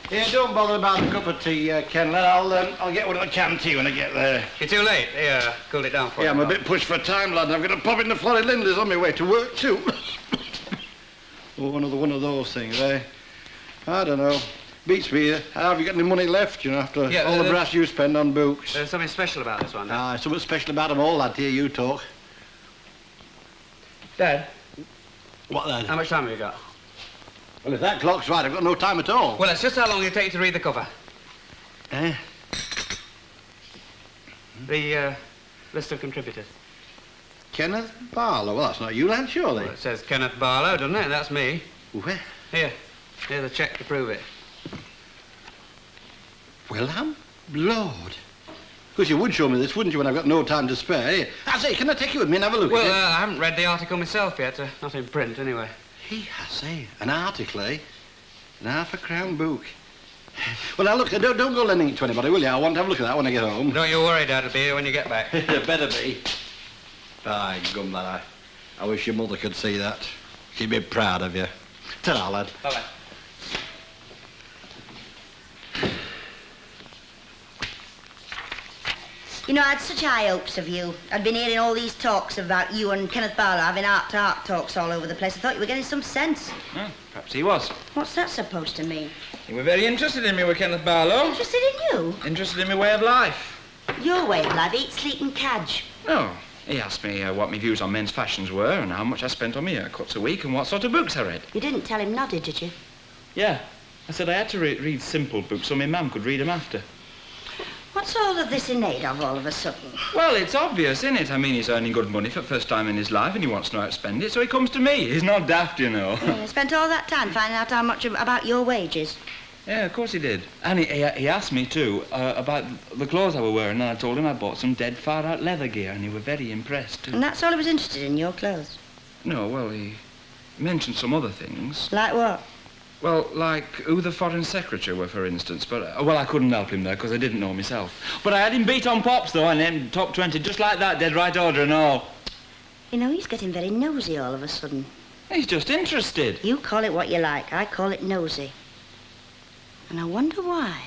Yeah, don't bother about a cup of tea, Ken. I'll get one of the can tea when I get there. You're too late. Here, cooled it down for you. Yeah, I'm a bit pushed for time, lad. I've got to pop into Florrie Lindley's on my way to work, too. Oh, another one of those things, eh? I don't know. Beats me. How have you got any money left, you know, after all the brass you spend on books? There's something special about this one, Dad. Something special about them all, lad, to hear you talk. Dad? What, then? How much time have you got? Well, if that clock's right, I've got no time at all. Well, it's just how long it takes to read the cover. Eh? The list of contributors. Kenneth Barlow. Well, that's not you, lad, surely. Well, it says Kenneth Barlow, doesn't it? That's me. Where? Here. Here's a cheque to prove it. Well, I'm blowed. Because you would show me this, wouldn't you, when I've got no time to spare? Here. I say, can I take you with me and have a look at it? Well, I haven't read the article myself yet. Not in print, anyway. Hey, I say, an article, eh? An half-a-crown book. Well, now, look, don't go lending it to anybody, will you? I want to have a look at that when I get home. Don't you worry, Dad. It'll be here when you get back. Better be. By gum, lad, I wish your mother could see that. She'd be proud of you. Ta-ra, lad. Bye-bye. You know, I had such high hopes of you. I'd been hearing all these talks about you and Kenneth Barlow having heart-to-heart talks all over the place. I thought you were getting some sense. Perhaps he was. What's that supposed to mean? You were very interested in me with Kenneth Barlow. Interested in you? Interested in my way of life. Your way of life, eat, sleep and cadge. No. He asked me what my views on men's fashions were and how much I spent on my haircuts a week and what sort of books I read. You didn't tell him nodded, did you? Yeah. I said I had to read simple books so my mum could read them after. What's all of this in aid of all of a sudden? Well, it's obvious, isn't it? I mean, he's earning good money for the first time in his life and he wants to know how to spend it, so he comes to me. He's not daft, you know. Yeah, you spent all that time finding out how much about your wages. Yeah, of course he did. And he asked me, too, about the clothes I were wearing, and I told him I bought some dead far-out leather gear, and he was very impressed, too. And that's all he was interested in, your clothes? No, well, he mentioned some other things. Like what? Well, like who the foreign secretary were, for instance. But, well, I couldn't help him there, because I didn't know myself. But I had him beat on pops, though, and then top 20, just like that, dead right order and all. You know, he's getting very nosy all of a sudden. He's just interested. You call it what you like. I call it nosy. And I wonder why.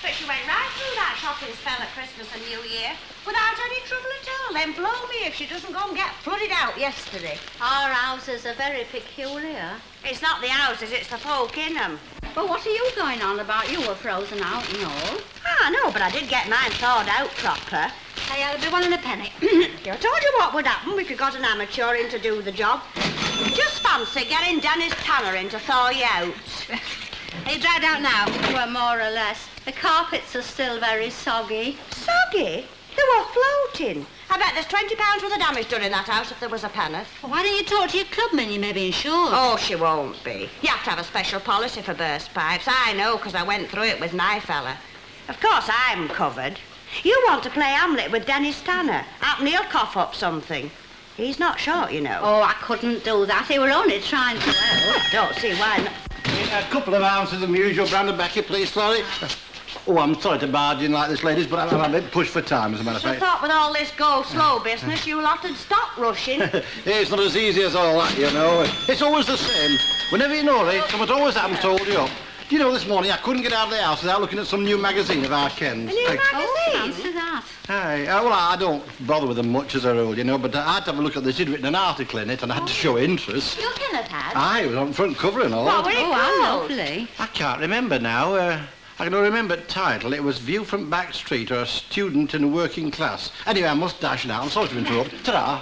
But she went right through that shopping spell at Christmas and New Year without any trouble at all. Then blow me if she doesn't go and get flooded out yesterday. Our houses are very peculiar. It's not the houses, it's the folk in them. But what are you going on about? You were frozen out and all. Ah, no, but I did get mine thawed out proper. Hey, I'll be one and a penny. I told you what would happen if you got an amateur in to do the job. Just fancy getting Dennis Tanner in to thaw you out. Are you dried out now? Well, more or less. The carpets are still very soggy. Soggy? They were floating. I bet there's £20 worth of damage done in that house if there was a panic. Well, why don't you talk to your clubman? You may be insured. Oh, she won't be. You have to have a special policy for burst pipes. I know, because I went through it with my fella. Of course, I'm covered. You want to play Hamlet with Dennis Tanner. Happen he'll cough up something. He's not short, you know. Oh, I couldn't do that. He were only trying to help. Don't see why not. A couple of ounces of my usual brand of baccy, please, Florrie. Oh, I'm sorry to barge in like this, ladies, but I'm a bit pushed for time, as a matter of I fact. thought with all this go-slow business, you lot had stopped rushing. It's not as easy as all that, you know. It's always the same. Whenever you're in a hurry, something always happens to hold you up. Do you know, this morning I couldn't get out of the house without looking at some new magazine of our Ken's. A new magazine? Fancy that. Aye, well, I don't bother with them much as a rule, you know, but I had to have a look at this. He'd written an article in it, and I had to show interest. Your Kenneth had? Aye, it was on front cover and all. What were it how called? lovely. I can't remember now. I can only remember the title. It was View from Back Street, or a student in a working class. Anyway, I must dash now. I'm sorry to interrupt. Ta-ra.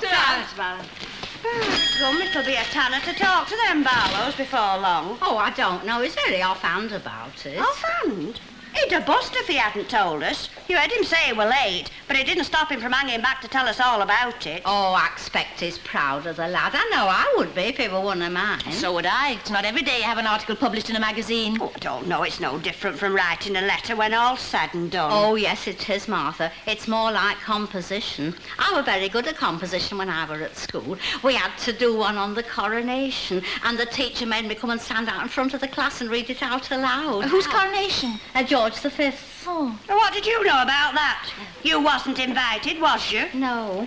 Come, it'll be a tanner to talk to them Barlows before long. Oh, I don't know. He's very offhand about it. Offhand? He'd have bust if he hadn't told us. You heard him say he were late, but it didn't stop him from hanging back to tell us all about it. Oh, I expect he's proud of the lad. I know I would be if he were one of mine. So would I. It's not every day you have an article published in a magazine. Oh, I don't know. It's no different from writing a letter when all's said and done. Oh, yes, it is, Martha. It's more like composition. I were very good at composition when I were at school. We had to do one on the coronation, and the teacher made me come and stand out in front of the class and read it out aloud. Whose coronation? George V. Oh. What did you know about that? You wasn't invited, was you? No.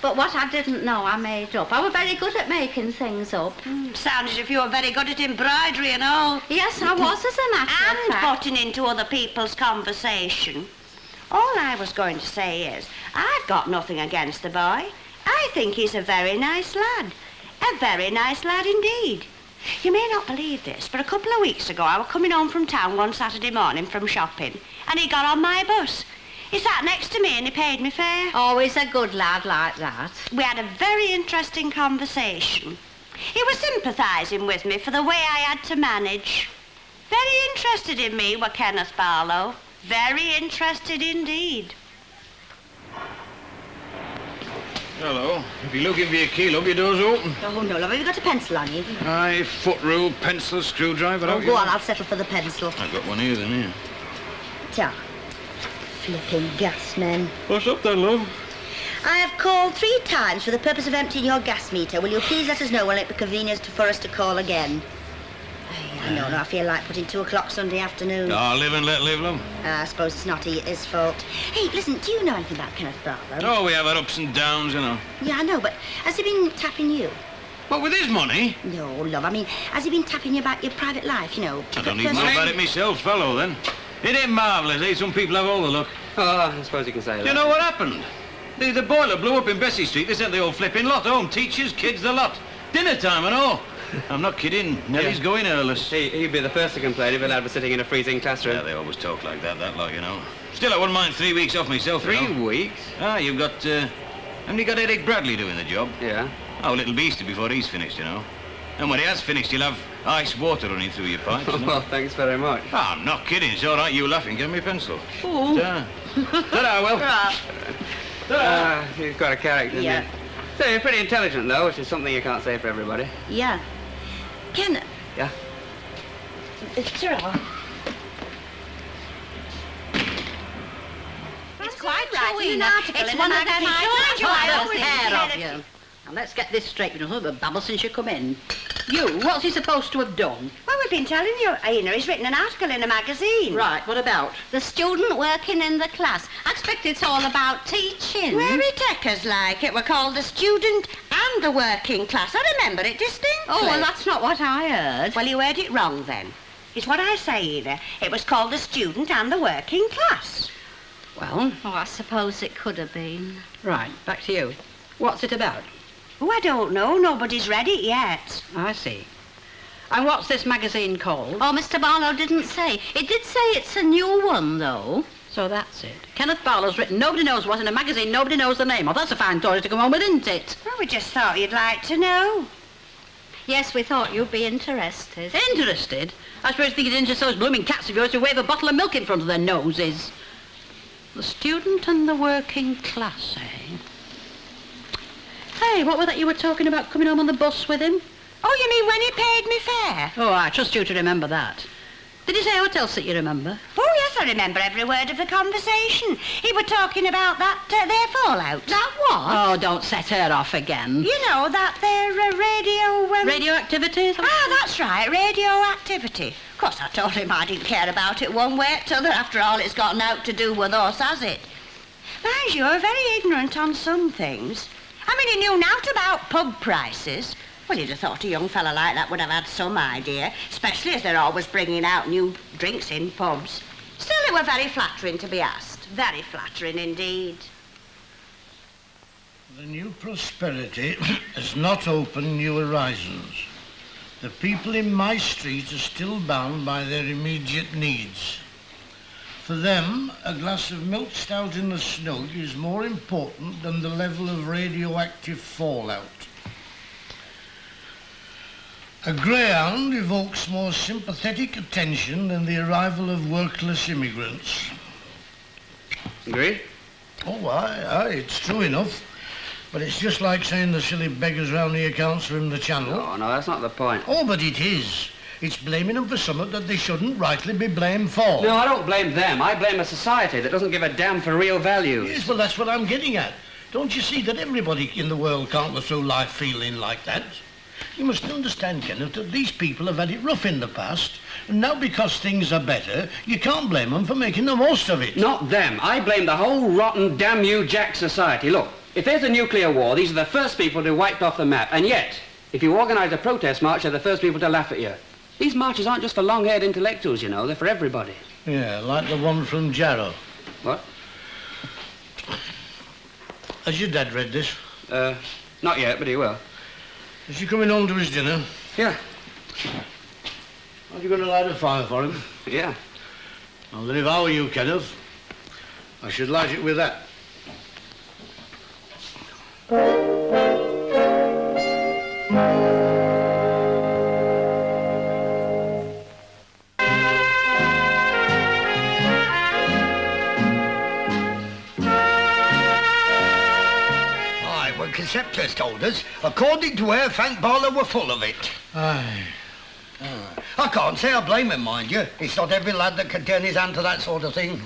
But what I didn't know, I made up. I were very good at making things up. Sounds as if you were very good at embroidery and all. Yes, I was, as a matter of And fact. putting into other people's conversation. All I was going to say is, I've got nothing against the boy. I think he's a very nice lad. A very nice lad indeed. You may not believe this, but a couple of weeks ago I was coming home from town one Saturday morning from shopping, and he got on my bus. He sat next to me and he paid me fare. Always a good lad like that. We had a very interesting conversation. He was sympathising with me for the way I had to manage. Very interested in me were Kenneth Barlow. Very interested indeed. Hello. If you're looking for your key, love, your door's open. Oh, no, love, have you got a pencil on you? Aye, foot rule, pencil, screwdriver. Oh, out you go on, I'll settle for the pencil. I've got one here, then, here. Ta. Flipping gas men. What's up then, love? I have called 3 times for the purpose of emptying your gas meter. Will you please let us know when it be convenient for us to call again? I know, I feel like putting 2 o'clock Sunday afternoon. Oh, live and let live, love. I suppose it's not his fault. Hey, listen, do you know anything about Kenneth Barlow? Oh, we have our ups and downs, you know. Yeah, I know, but has he been tapping you? What, with his money? No, love, I mean, has he been tapping you about your private life, you know? I don't even know about it myself, fellow, then. It ain't marvellous, eh? Some people have all the luck. Oh, I suppose you can say that. Do you know what happened? The boiler blew up in Bessie Street. They sent the whole flipping lot home. Teachers, kids, the lot. Dinner time and all. I'm not kidding. Nellie's going airless. He'd be the first to complain if a lad was sitting in a freezing classroom. Yeah, they always talk like that lot, you know. Still, I wouldn't mind 3 weeks off myself, you know. 3 weeks? Ah, you've got, haven't you got Eric Bradley doing the job? Yeah. Oh, little beastie before he's finished, you know. And when he has finished, you'll have ice water running through your pipes, you know. Well, thanks very much. Oh, I'm not kidding. It's all right. You laughing. Give me a pencil. Oh. Ta. Ta-da, Will. Ah, he's got a character, Yeah. hasn't he? So you're pretty intelligent, though, which is something you can't say for everybody. Yeah. Kenneth. Yeah? Cyril. It's quite right, true, in an Ina. article It's in one a of them magazine. I Sure, I got always the hair of said you. Now, let's get this straight. You know, the babble since you come in. You, what's he supposed to have done? Well, we've been telling you, Ina, he's written an article in a magazine. Right, what about? The student working in the class. I expect it's all about teaching. Very techers like it. We're called the student and the working class. I remember it distinctly. Oh, well, that's not what I heard. Well, you heard it wrong then. It's what I say, Ina. It was called the student and the working class. Well, oh, I suppose it could have been. Right, back to you. What's it about? Oh, I don't know. Nobody's read it yet. I see. And what's this magazine called? Oh, Mr. Barlow didn't say. It did say it's a new one, though. So that's it. Kenneth Barlow's written Nobody Knows What in a magazine nobody knows the name of. That's a fine story to come home with, isn't it? Well, we just thought you'd like to know. Yes, we thought you'd be interested. Interested? I suppose you think it's interested those blooming cats of yours who wave a bottle of milk in front of their noses. The student and the working class, eh? Hey, what was that you were talking about coming home on the bus with him? Oh, you mean when he paid me fare? Oh, I trust you to remember that. Did he say what else that you remember? Oh, yes, I remember every word of the conversation. He were talking about that, their fallout. That what? Oh, don't set her off again. You know, that their radio... Radioactivity? Ah, that's right, radioactivity. Of course, I told him I didn't care about it one way or t'other. After all, it's got naught to do with us, has it? Mind you, you're very ignorant on some things. I mean, he knew naught about pub prices. Well, you'd have thought a young fella like that would have had some idea, especially as they're always bringing out new drinks in pubs. Still, it were very flattering to be asked. Very flattering indeed. The new prosperity has not opened new horizons. The people in my street are still bound by their immediate needs. For them, a glass of milk stout in the snug is more important than the level of radioactive fallout. A greyhound evokes more sympathetic attention than the arrival of workless immigrants. Agree? Oh, aye, it's true enough. But it's just like saying the silly beggars round here can't swim the channel. No, that's not the point. Oh, but it is. It's blaming them for something that they shouldn't rightly be blamed for. No, I don't blame them. I blame a society that doesn't give a damn for real values. Yes, well, that's what I'm getting at. Don't you see that everybody in the world can't go through life feeling like that? You must understand, Kenneth, that these people have had it rough in the past, and now because things are better, you can't blame them for making the most of it. Not them. I blame the whole rotten damn you Jack society. Look, if there's a nuclear war, these are the first people to be wiped off the map. And yet, if you organise a protest march, they're the first people to laugh at you. These marches aren't just for long-haired intellectuals, you know. They're for everybody. Yeah, like the one from Jarrow. What? Has your dad read this? Not yet, but he will. Is he coming home to his dinner? Yeah. Are you going to light a fire for him? Yeah. Well, then if I were you, Kenneth, I should light it with that. Conceptors told us, according to her, Frank Barlow were full of it. Aye. I can't say I blame him, mind you. It's not every lad that can turn his hand to that sort of thing.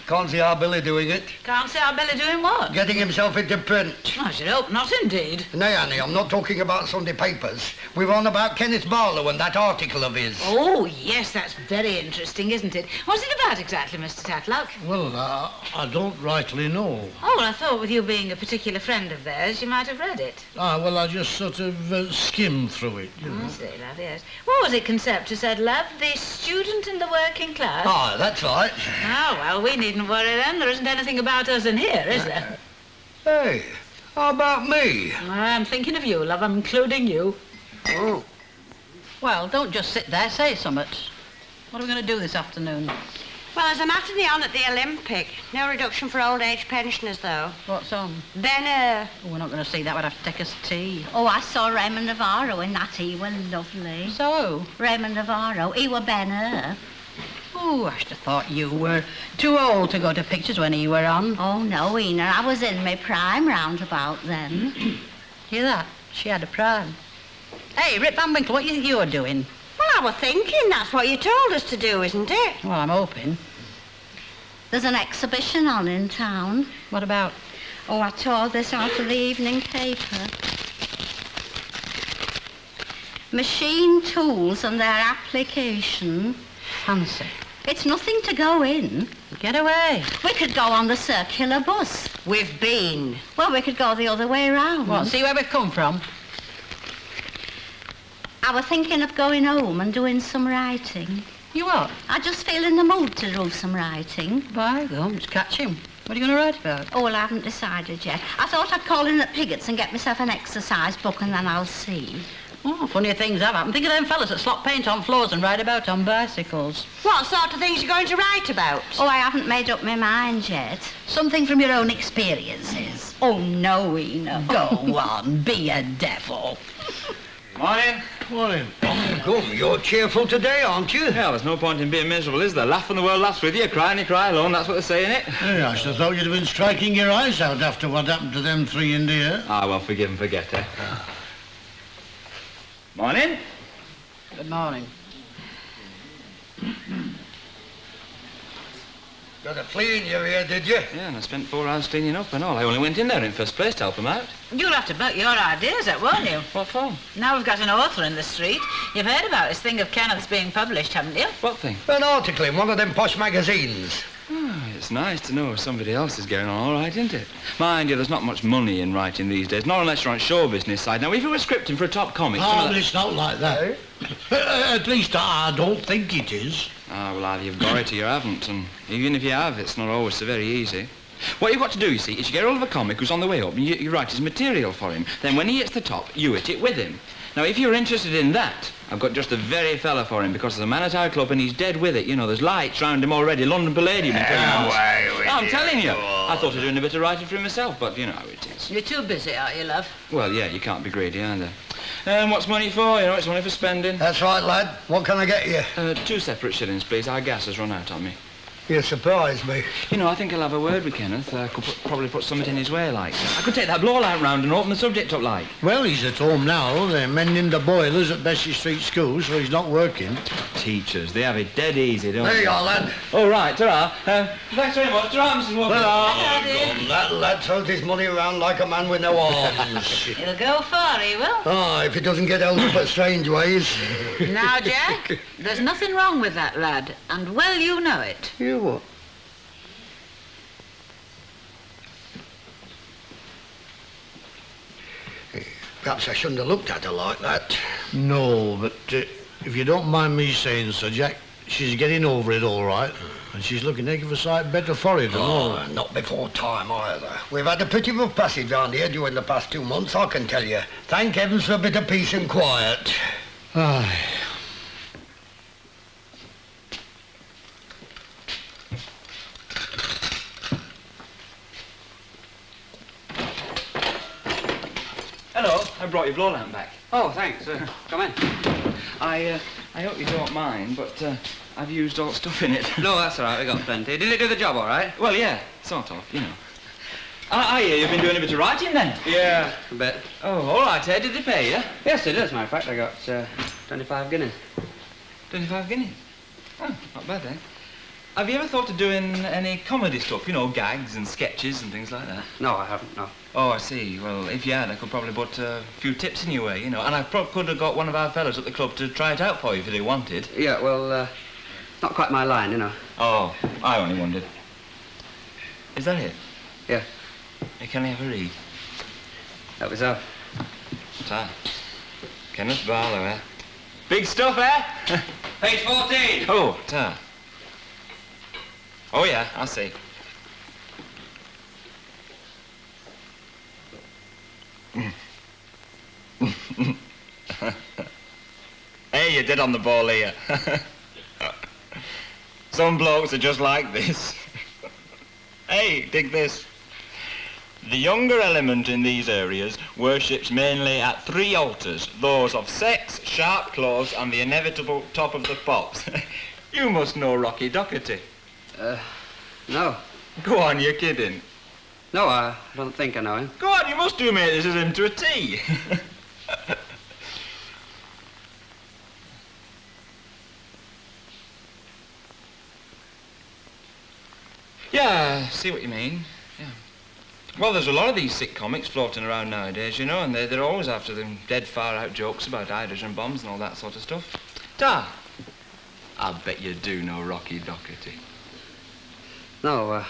Can't see our Billy doing it. Can't see our Billy doing what? Getting himself into print. I should hope not, indeed. Nay, Annie, I'm not talking about Sunday papers. We're on about Kenneth Barlow and that article of his. Oh, yes, that's very interesting, isn't it? What's it about exactly, Mr. Tatlock? Well, I don't rightly know. Oh, well, I thought with you being a particular friend of theirs, you might have read it. Well, I just sort of skimmed through it, you know. I see, love, yes. What was it Conceptor said, love? The student in the working class? Ah, that's right. Oh, well, we needn't worry then. There isn't anything about us in here, is there? Hey, how about me? I'm thinking of you, love. I'm including you. Oh. Well, don't just sit there. Say something. What are we going to do this afternoon? Well, there's a matinee on at the Olympic. No reduction for old age pensioners, though. What's on? Then, Oh, we're not going to see that. We'd have to take us tea. Oh, I saw Raymond Navarro in that. He were lovely. So? Raymond Navarro, he were Ben-Hur. Oh, I should have thought you were too old to go to pictures when he were on. Oh, no, Ena, I was in my prime round about then. Hear that? She had a prime. Hey, Rip Van Winkle, what do you think you're doing? well, I was thinking that's what you told us to do, isn't it? Well, I'm hoping. There's an exhibition on in town. What about? Oh, I tore this out of the evening paper. Machine tools and their application. Fancy. It's nothing to go in. Get away. We could go on the circular bus. We've been. Well, we could go the other way round. What, see where we've come from? I was thinking of going home and doing some writing. You what? I just feel in the mood to do some writing. By gum, catch him. What are you going to write about? Oh, well, I haven't decided yet. I thought I'd call in at Piggott's and get myself an exercise book and then I'll see. Oh, funnier things have happened. Think of them fellas that slop paint on floors and ride about on bicycles. What sort of things are you going to write about? Oh, I haven't made up my mind yet. Something from your own experiences. Oh, no, Ena. Go on, be a devil. Morning. Morning. Come, you're cheerful today, aren't you? Well, there's no point in being miserable, is there? Laugh and the world laughs with you. Cry and you cry alone. That's what they say, innit? Hey, I should have thought you'd have been striking your eyes out after what happened to them three in there. Ah, well, forgive and forget, eh? Morning. Good morning. Got a flea in your ear, did you? Yeah, and I spent 4 hours cleaning up and all. I only went in there in first place to help them out. You'll have to back your ideas up, won't you? What for? Now we've got an author in the street. You've heard about this thing of Kenneth's being published, haven't you? What thing? An article in one of them posh magazines. Oh, it's nice to know somebody else is getting on all right, isn't it? Mind you, there's not much money in writing these days, not unless you're on show business side. Now, if you were scripting for a top comic... Oh, but it's not like that. At least I don't think it is. Ah, well, either you've got it or you haven't, and even if you have, it's not always so very easy. What you've got to do, you see, is you get hold of a comic who's on the way up and you write his material for him. Then when he hits the top, you hit it with him. Now, if you're interested in that, I've got just the very fella for him, because there's a man at our club and he's dead with it. You know, there's lights round him already. London Palladium. I'm telling you. I thought of doing a bit of writing for him myself, but you know how it is. You're too busy, are you, love? Well, yeah, you can't be greedy either. And what's money for? You know, it's money for spending. That's right, lad. What can I get you? 2 separate shillings, please. Our gas has run out on me. You surprise me. You know, I think I'll have a word with Kenneth. Probably put something in his way, like. I could take that blow-light round and open the subject up, like. Well, he's at home now. They're mending the boilers at Bessie Street School, so he's not working. Teachers, they have it dead easy, don't There they? you are, lad. Oh, right, ta-ra. Thanks very much. Ta-ra, Mrs. Walker. That lad throws his money around like a man with no arms. He'll go far, he will. Ah, if he doesn't get held up at strange ways. Now, Jack, there's nothing wrong with that lad, and well you know it. You what? Perhaps I shouldn't have looked at her like that. No, but if you don't mind me saying so, Jack, she's getting over it all right. And she's looking a heck of a sight better for it than all. Not before time either. We've had a pretty rough passage round here during the past 2 months, I can tell you. Thank heavens for a bit of peace and quiet. Aye. Hello, I brought your blow lamp back. Oh, thanks. Come in. I hope you don't mind, but I've used all stuff in it. No, that's all right. We got plenty. Did it do the job all right? Well, yeah, sort of, you know. I hear you've been doing a bit of writing then. Yeah, a bit. Oh, all right, Ed. Did they pay you? Yes, it is. As a matter of fact, I got 25 guineas. 25 guineas. Oh, not bad, eh? Have you ever thought of doing any comedy stuff? You know, gags and sketches and things like that? No, I haven't, no. Oh, I see. Well, if you had, I could probably put a few tips in your way, you know. And I could have got one of our fellows at the club to try it out for you if they wanted. Yeah, well, not quite my line, you know. Oh, I only wondered. Is that it? Yeah. Can I have a read? That was all. Ta. Kenneth Barlow, eh? Big stuff, eh? Page 14. Oh, ta. Oh, yeah, I see. Hey, you're dead on the ball here. Some blokes are just like this. Hey, dig this. The younger element in these areas worships mainly at 3 altars, those of sex, sharp clothes, and the inevitable top of the pops. You must know Rocky Doherty. No. Go on, you're kidding. No, I don't think I know him. Go on, you must do, mate. This is him to a T. Yeah, I see what you mean. Yeah. Well, there's a lot of these sick comics floating around nowadays, you know, and they're always after them dead far-out jokes about hydrogen bombs and all that sort of stuff. Ta! I bet you do know Rocky Doherty. No,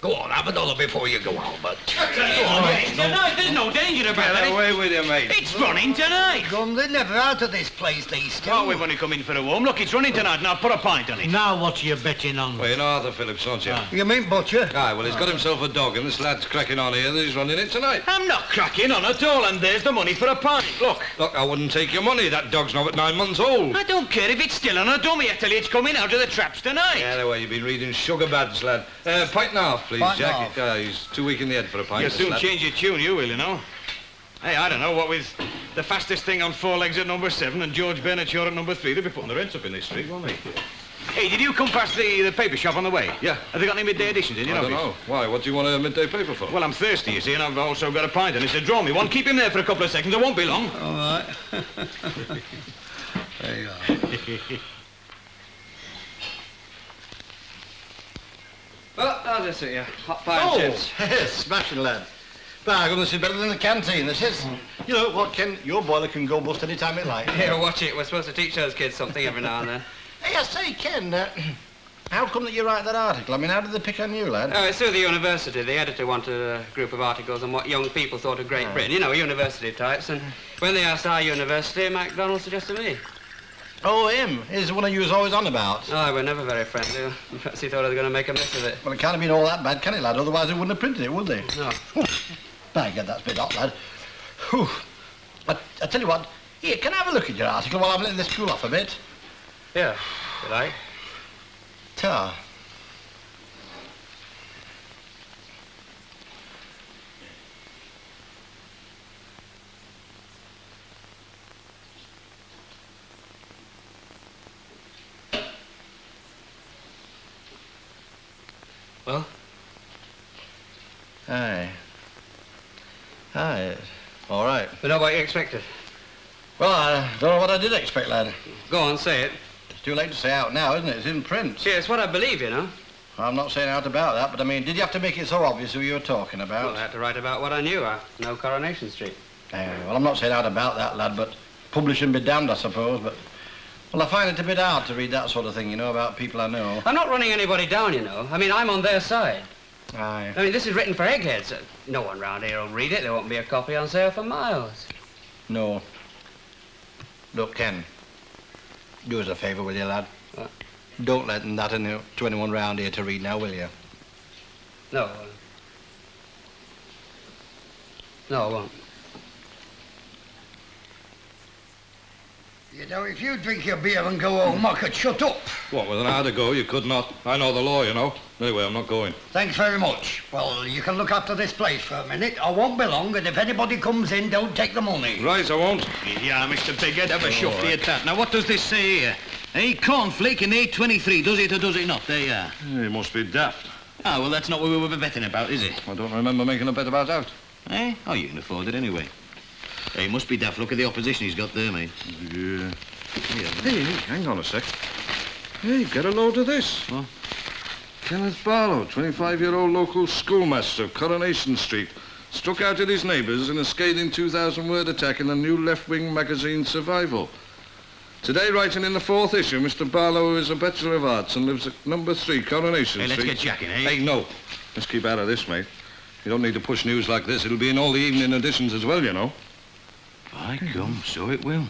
Go on, have another before you go, Albert. Tonight, there's no danger about it. away with you, mate. It's running tonight. Gum, they're never out of this place, these two. Oh, we've only come in for a warm. Look, it's running tonight, and I'll put a pint on it. Now what are you betting on? Well, you know Arthur Phillips, don't you? You mean Butcher? Aye, well, he's got himself a dog, and this lad's cracking on here, and he's running it tonight. I'm not cracking on at all, and there's the money for a pint. Look. Look, I wouldn't take your money. That dog's now at 9 months old. I don't care if it's still on a dummy. I tell you, it's coming out of the traps tonight. Yeah, the way you've been reading sugar bads, lad. Pint and a half, please, Pint and a Jack. half. He's too weak in the head for a pint. You'll this soon lad. change your tune, you will, you know. Hey, I don't know, what with the fastest thing on 4 legs at number 7 and George Bernard Shaw at number 3, they'll be putting the rents up in this street, won't they? Hey, did you come past the paper shop on the way? Yeah. Have they got any midday editions in your I don't office? know. Why? What do you want a midday paper for? Well, I'm thirsty, you see, and I've also got a pint, and it's a draw me one. Keep him there for a couple of seconds. I won't be long. All right. There you are. Oh, I'll just sit here. Hot pie and chips. Smashing, lad. By God, this is better than the canteen, this is. You know what, Ken? Your boiler can go bust any time it likes. Here, watch it. We're supposed to teach those kids something every now and then. Hey, I say, Ken, how come that you write that article? I mean, how did they pick on you, lad? Oh, it's through the university. The editor wanted a group of articles on what young people thought of Great Britain. You know, university types. And when they asked our university, MacDonald suggested me. Oh, him. He's the one who you was always on about. Oh, we're never very friendly. Perhaps he thought I was going to make a mess of it. Well, it can't have been all that bad, can it, lad? Otherwise they wouldn't have printed it, would they? No. By God, that's a bit hot, lad. Whew. I tell you what, here, can I have a look at your article while I'm letting this cool off a bit? Yeah, you like? Ta. Well? Aye. Aye. All right. But not what you expected. Well, I don't know what I did expect, lad. Go on, say it. It's too late to say out now, isn't it? It's in print. Yeah, it's what I believe, you know. I'm not saying out about that, but I mean, did you have to make it so obvious who you were talking about? Well, I had to write about what I knew. I know Coronation Street. Well, I'm not saying out about that, lad, but publishing be damned, I suppose, but... Well, I find it a bit hard to read that sort of thing, you know, about people I know. I'm not running anybody down, you know. I mean, I'm on their side. Aye. I mean, this is written for eggheads. No one round here will read it. There won't be a copy on sale for miles. No. Look, Ken, do us a favour, will you, lad? What? Don't let that to anyone round here to read now, will you? No. No, I won't. You know, if you drink your beer and go home, I could shut up. What, with an hour to go, you could not. I know the law, you know. Anyway, I'm not going. Thanks very much. Well, you can look after this place for a minute. I won't be long, and if anybody comes in, don't take the money. Right, I won't. Yeah, Mr. Bigot, have a shove for right. your tat. Now, what does this say here? Cornflake in 823, does it or does it not? There you are. He must be daft. Ah, well, that's not what we were betting about, is it? I don't remember making a bet about that. Eh? Oh, you can afford it anyway. Hey, must be daft. Look at the opposition he's got there, mate. Yeah. Hey, hang on a sec. Hey, get a load of this. What? Kenneth Barlow, 25-year-old local schoolmaster of Coronation Street, struck out at his neighbours in a scathing 2,000-word attack in the new left-wing magazine Survival. Today, writing in the 4th issue, Mr. Barlow is a Bachelor of Arts and lives at number 3 Coronation Hey, let's Street. get jacking, eh? Hey, no. Let's keep out of this, mate. You don't need to push news like this. It'll be in all the evening editions as well, you know. By gum, so it will.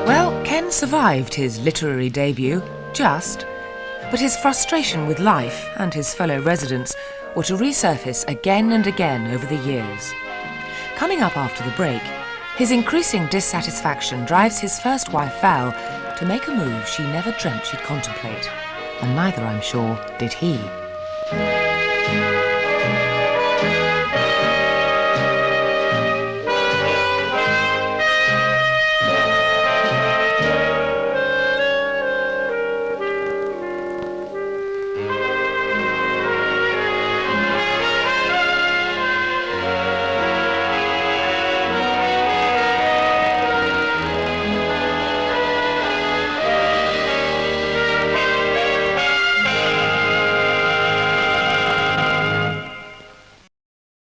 Well, Ken survived his literary debut, just, but his frustration with life and his fellow residents were to resurface again and again over the years. Coming up after the break, his increasing dissatisfaction drives his first wife, Val, to make a move she never dreamt she'd contemplate. And neither, I'm sure, did he.